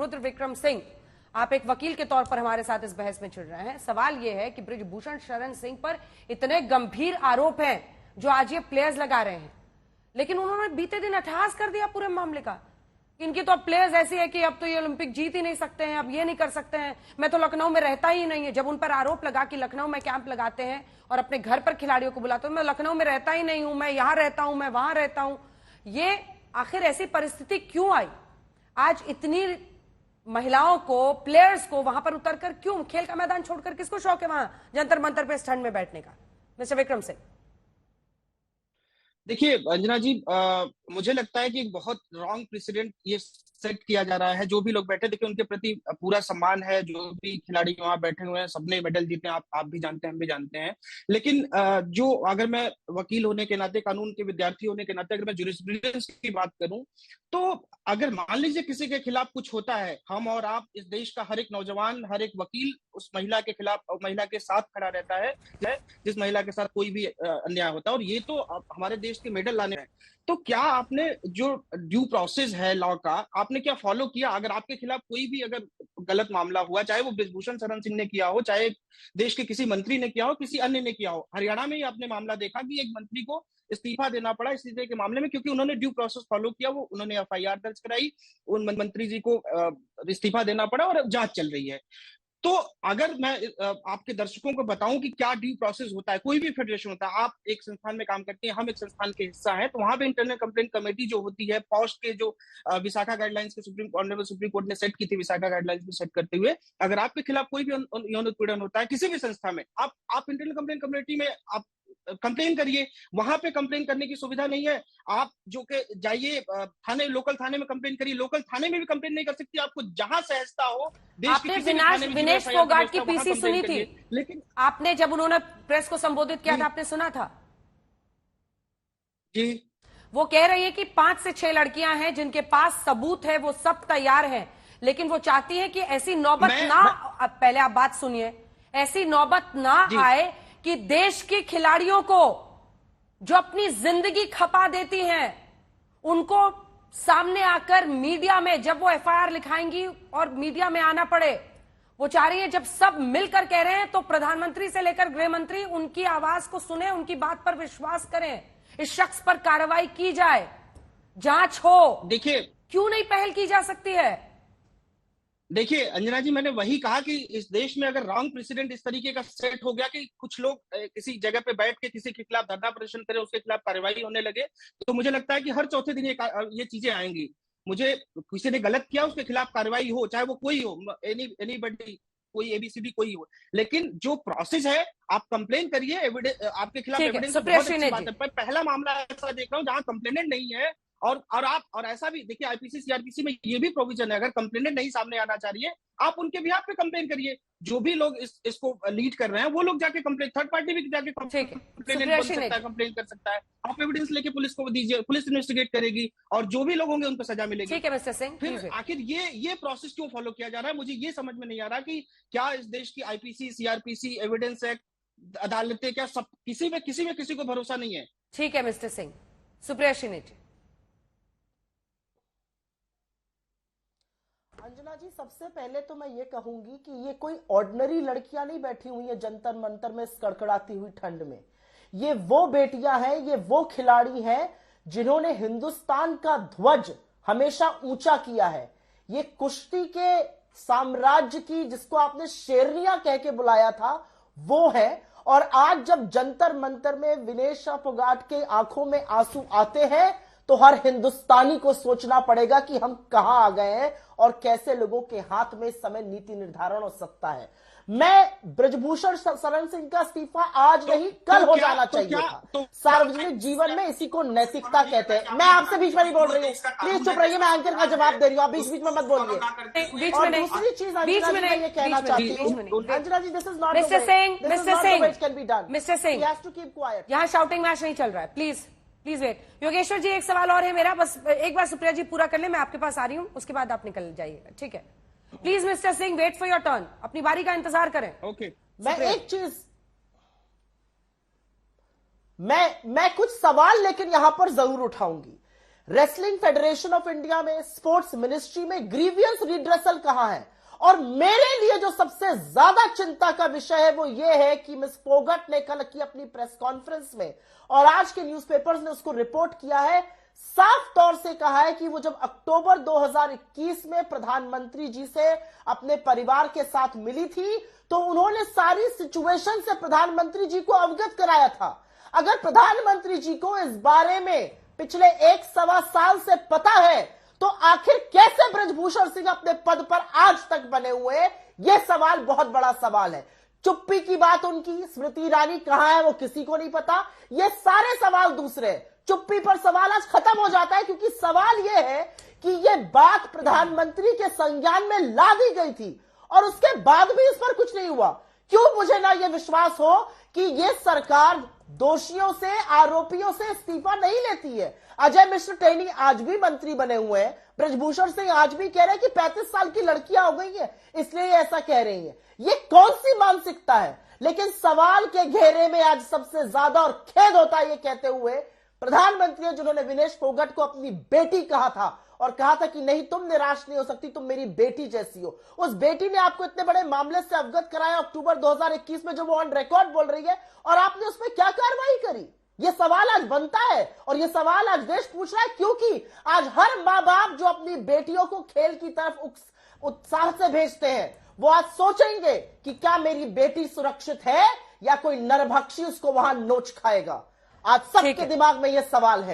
रुद्र विक्रम सिंह, आप एक वकील के तौर पर हमारे साथ इस बहस में जुड़ रहे हैं। सवाल यह है कि बृजभूषण शरण सिंह पर इतने गंभीर आरोप हैं जो आज ये प्लेयर्स लगा रहे हैं, लेकिन उन्होंने बीते दिन अट्टहास कर दिया पूरे मामले का। इनकी तो अब प्लेयर्स ऐसी है कि अब तो ये ओलंपिक जीत ही नहीं सकते हैं, अब ये नहीं कर सकते हैं, मैं तो लखनऊ में रहता ही नहीं है। जब उन पर आरोप लगा कि लखनऊ में कैंप लगाते हैं और अपने घर पर खिलाड़ियों को बुलाते हैं, मैं लखनऊ में रहता ही नहीं हूं, मैं यहां रहता हूं, मैं वहां रहता हूं। ये आखिर ऐसी परिस्थिति क्यों आई? आज इतनी महिलाओं को, प्लेयर्स को वहां पर उतरकर क्यों, खेल का मैदान छोड़कर किसको शौक है वहां जंतर मंतर पे इस ठंड में बैठने का? मिस्टर विक्रम सिंह। देखिए अंजना जी, मुझे लगता है कि एक बहुत रॉन्ग प्रेसिडेंट ये सेट किया जा रहा है। जो भी लोग बैठे, देखिए उनके प्रति पूरा सम्मान है। जो भी खिलाड़ी वहां बैठे हुए हैं सबने मेडल जीते हैं, आप भी जानते हैं, हम भी जानते हैं। लेकिन जो, अगर मैं वकील होने के नाते, कानून के विद्यार्थी होने के नाते, अगर मैं ज्यूरिस्प्रूडेंस की बात करूं, तो अगर मान लीजिए किसी के खिलाफ कुछ होता है, हम और आप, इस देश का हर एक नौजवान, हर एक वकील उस महिला के खिलाफ, महिला के साथ खड़ा रहता है जिस महिला के साथ कोई भी अन्याय होता है। और ये तो हमारे देश के मेडल लाने हैं। तो क्या आपने जो ड्यू प्रोसेस है लॉ का, आपने क्या फॉलो किया? अगर आपके खिलाफ कोई भी अगर गलत मामला हुआ, चाहे वो बृजभूषण शरण सिंह ने किया हो, चाहे देश के किसी मंत्री ने किया हो, किसी अन्य ने किया हो, हरियाणा में ही आपने मामला देखा कि एक मंत्री को इस्तीफा देना पड़ा इस तरह के मामले में, क्योंकि उन्होंने ड्यू प्रोसेस फॉलो किया। वो उन्होंने एफआईआर दर्ज कराई, उन मंत्री जी को इस्तीफा देना पड़ा और जांच चल रही है। तो अगर मैं आपके दर्शकों को बताऊं कि क्या ड्यू प्रोसेस होता है, कोई भी फेडरेशन होता है, आप एक संस्थान में काम करते हैं, हम एक संस्थान के हिस्सा हैं, तो वहां पे इंटरनल कंप्लेंट कमेटी जो होती है, पॉस्ट के जो विशाखा गाइडलाइंस के ऑनरेबल सुप्रीम कोर्ट ने सेट की थी, विशाखा गाइडलाइंस में सेट करते हुए, अगर आपके खिलाफ कोई भी यौन उत्पीड़न होता है किसी भी संस्था में, आप इंटरनल कंप्लेंट कमेटी में आप कंप्लेन करिए। वहां पे कंप्लेन करने की सुविधा नहीं है। आप जो के जाइए थाने, लोकल थाने में कंप्लेन करिए। लोकल थाने में भी कंप्लेन नहीं कर सकती, आपको जहां सहजता हो देश के किसी भी थाने में। विनेश फोगाट की पीसी सुनी थी, लेकिन आपने जब उन्होंने प्रेस को संबोधित किया था, आपने सुना था जी? वो कह रही है कि 5 से 6 लड़कियां हैं जिनके पास सबूत है, वो सब तैयार हैं, लेकिन वो चाहती है कि ऐसी नौबत पहले आप बात सुनिए, ऐसी नौबत ना आए कि देश की खिलाड़ियों को जो अपनी जिंदगी खपा देती हैं, उनको सामने आकर मीडिया में जब वो एफआईआर लिखाएंगी और मीडिया में आना पड़े, वो चाह रही है जब सब मिलकर कह रहे हैं तो प्रधानमंत्री से लेकर गृह मंत्री उनकी आवाज को सुने, उनकी बात पर विश्वास करें, इस शख्स पर कार्रवाई की जाए, जांच हो। देखिए, क्यों नहीं पहल की जा सकती है? देखिए अंजना जी, मैंने वही कहा कि इस देश में अगर रॉन्ग प्रेसिडेंट इस तरीके का सेट हो गया कि कुछ लोग किसी जगह पे बैठ के किसी के खिलाफ धरना प्रदर्शन करें, उसके खिलाफ कार्रवाई होने लगे, तो मुझे लगता है कि हर चौथे दिन ये चीजें आएंगी। मुझे किसी ने गलत किया, उसके खिलाफ कार्रवाई हो, चाहे वो कोई हो, एनीबॉडी, कोई एबीसीडी कोई हो। लेकिन जो प्रोसेस है, आप कंप्लेन करिए, आपके खिलाफ एविडेंस बहुत अच्छी बात है। पर पहला मामला ऐसा देख रहा हूं जहां कंप्लेनेंट नहीं है, और ऐसा भी देखिए, आईपीसी सीआरपीसी में ये भी प्रोविजन है, अगर कंप्लेनेंट नहीं सामने आना चाह रही है, आप उनके बिहाफ पे कंप्लेन करिए। जो भी लोग इसको लीड कर रहे हैं वो लोग जाके कंप्लेन, थर्ड पार्टी भी जाके कंप्लेन कर सकता है। आप एविडेंस लेके पुलिस को दीजिए, पुलिस इन्वेस्टिगेट करेगी और जो भी लोग होंगे उनको सजा मिलेगी। ठीक है मिस्टर सिंह। फिर आखिर ये प्रोसेस क्यों फॉलो किया जा रहा है, मुझे ये समझ में नहीं आ रहा कि क्या इस देश की आईपीसी, सीआरपीसी, एविडेंस एक्ट, अदालतें, क्या सब किसी को भरोसा नहीं है? ठीक है मिस्टर सिंह। सुप्रिया श्रीनिधि जी। अंजना जी, सबसे पहले तो मैं ये कहूंगी कि ये कोई ऑर्डिनरी लड़कियां नहीं बैठी हुई है जंतर मंतर में कड़कड़ाती हुई ठंड में। ये वो बेटियां हैं, ये वो खिलाड़ी हैं जिन्होंने हिंदुस्तान का ध्वज हमेशा ऊंचा किया है। ये कुश्ती के साम्राज्य की, जिसको आपने शेरनियां कह के बुलाया था, वो है। और आज जब जंतर मंतर में विनेश फोगाट के आंखों में आंसू आते हैं तो हर हिंदुस्तानी को सोचना पड़ेगा कि हम कहां आ गए हैं और कैसे लोगों के हाथ में इस समय नीति निर्धारण हो सकता है। मैं बृजभूषण शरण सिंह का इस्तीफा आज नहीं कल हो जाना चाहिए था। सार्वजनिक जीवन में इसी को नैतिकता कहते हैं। मैं आपसे बीच में नहीं बोल रही हूँ, प्लीज चुप रहिए, मैं एंकर का जवाब दे रही हूँ, आप बीच बीच में मत बोलिए। और दूसरी चीज अंजना जी, मैं ये कहना चाहती हूँ, Anjana ji, this is not mister Singh, mister Singh, यहाँ शाउटिंग मैच नहीं चल रहा है, प्लीज वेट। योगेश्वर जी, एक सवाल और है मेरा, बस एक बार सुप्रिया जी पूरा कर ले, मैं आपके पास आ रही हूं, उसके बाद आप निकल जाइएगा, ठीक है? Please mister Singh, wait for your turn, अपनी बारी का इंतजार करें। ओके। मैं एक चीज, मैं कुछ सवाल लेकिन यहां पर जरूर उठाऊंगी। रेसलिंग फेडरेशन ऑफ इंडिया में, स्पोर्ट्स मिनिस्ट्री में ग्रीवियंस रिड्रेसल कहां है? और मेरे लिए जो सबसे ज्यादा चिंता का विषय है वो ये है कि मिस फोगट ने कल की अपनी प्रेस कॉन्फ्रेंस में और आज के न्यूज़पेपर्स ने उसको रिपोर्ट किया है, साफ तौर से कहा है कि वो जब अक्टूबर 2021 में प्रधानमंत्री जी से अपने परिवार के साथ मिली थी तो उन्होंने सारी सिचुएशन से प्रधानमंत्री जी को अवगत कराया था। अगर प्रधानमंत्री जी को इस बारे में पिछले 1-1.25 साल से पता है तो आखिर कैसे बृजभूषण सिंह अपने पद पर आज तक बने हुए हैं? यह सवाल बहुत बड़ा सवाल है। चुप्पी की बात उनकी, स्मृति ईरानी कहां है वो किसी को नहीं पता, ये सारे सवाल दूसरे। चुप्पी पर सवाल आज खत्म हो जाता है क्योंकि सवाल यह है कि यह बात प्रधानमंत्री के संज्ञान में ला दी गई थी और उसके बाद भी इस पर कुछ नहीं हुआ। क्यों मुझे ना यह विश्वास हो कि यह सरकार दोषियों से, आरोपियों से इस्तीफा नहीं लेती है। अजय मिश्र टेनी आज भी मंत्री बने हुए हैं, बृजभूषण सिंह आज भी कह रहे हैं कि 35 साल की लड़कियां हो गई है इसलिए ऐसा कह रही है। ये कौन सी मानसिकता है? लेकिन सवाल के घेरे में आज सबसे ज्यादा और खेद होता है ये कहते हुए प्रधानमंत्री जिन्होंने विनेश फोगट को अपनी बेटी कहा था और कहा था कि नहीं तुम निराश नहीं हो सकती, तुम मेरी बेटी जैसी हो, उस बेटी ने आपको इतने बड़े मामले से अवगत कराया अक्टूबर 2021 में जो वो ऑन रिकॉर्ड बोल रही है और आपने उसमें क्या कार्रवाई करी? ये सवाल आज बनता है और ये सवाल आज देश पूछ रहा है क्योंकि आज हर मां बाप जो अपनी बेटियों को खेल की तरफ उत्साह से भेजते हैं वो आज सोचेंगे कि क्या मेरी बेटी सुरक्षित है या कोई नरभक्षी उसको वहां नोच खाएगा। आज सबके दिमाग में यह सवाल है।